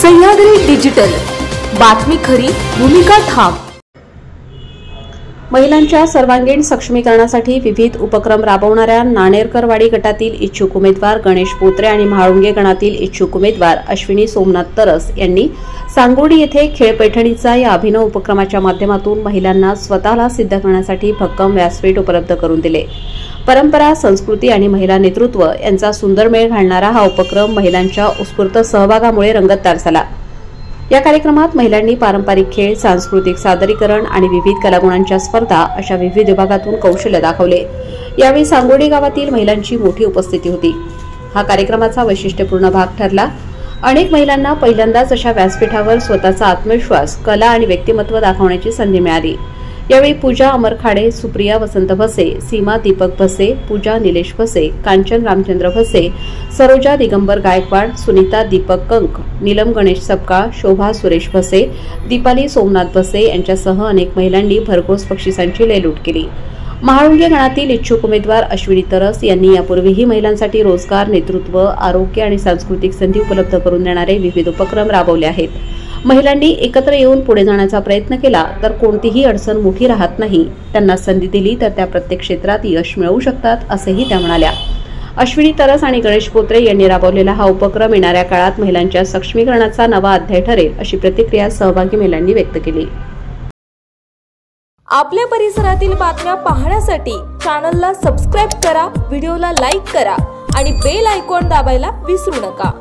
Sahyadri digital, बातमी खरी, भूमिका ठाम। महिलांच्या सर्वांगीण सक्षमीकरणासाठी विविध उपक्रम राबवणाऱ्या नाणेरकरवाडी गटातील इच्छुक उमेदवार गणेश पोत्रे आणि म्हाळुंगे गणातील इच्छुक उमेदवार अश्विनी सोमनाथ तरस यांनी सांगोडी येथे खेळपैठणीचा या अभिनव उपक्रमाच्या माध्यमातून महिलांना स्वतःला सिद्ध करण्यासाठी भक्कम व्यासपीठ उपलब्ध करून दिले। परंपरा, संस्कृती आणि महिला नेतृत्व यांचा सुंदर मेळ घालणारा हा उपक्रम महिलांच्या उत्स्फूर्त सहभागामुळे रंगतदार झाला। या कार्यक्रमात महिलांनी पारंपरिक खेळ, सांस्कृतिक सादरीकरण आणि विविध कलागुणांच्या स्पर्धा अशा विविध विभागातून कौशल्य दाखवले। यावेळी सांगोडी गावातील महिलांची मोठी उपस्थिती होती। हा कार्यक्रमाचा वैशिष्ट्यपूर्ण भाग ठरला। अनेक महिलांना पहिल्यांदाच अशा व्यासपीठावर स्वतःचा आत्मविश्वास, कला आणि व्यक्तिमत्व दाखवण्याची संधी मिळाली। यावेळी पूजा अमर खाडे, सुप्रिया वसंत भसे, सीमा दीपक भसे, पूजा निलेश भसे, कांचन रामचंद्र भसे, सरोजा दिगंबर गायकवाड, सुनीता दीपक कंक, नीलम गणेश सपकाळ, शोभा सुरेश भसे, दीपाली सोमनाथ भसे यांच्यासह अनेक महिलांनी भरघोस बक्षिसांची लयलूट केली। म्हाळुंगे गणातील इच्छुक उमेदवार अश्विनी तरस यांनी यापूर्वीही महिलांसाठी रोजगार, नेतृत्व, आरोग्य आणि सांस्कृतिक संधी उपलब्ध करून देणारे विविध उपक्रम राबवले आहेत। महिलांनी एकत्र येऊन पुढे जाण्याचा प्रयत्न केला तर कोणतीही अडचण मोठी राहत नाही। त्यांना संधी दिली तर त्या प्रत्येक क्षेत्रात यश मिळवू शकतात असेही त्या म्हणाल्या। अश्विनी तरस आणि गणेश पोत्रे यांनी राबवलेला हा उपक्रम येणाऱ्या काळात महिलांच्या सक्षमीकरणाचा नवा अध्याय ठरेल अशी प्रतिक्रिया सहभागी महिलांनी व्यक्त केली। आपल्या परिसरातील बातम्या पाहण्यासाठी चॅनलला सबस्क्राइब करा, व्हिडिओला लाईक करा आणि बेल आयकॉन दाबायला विसरू नका।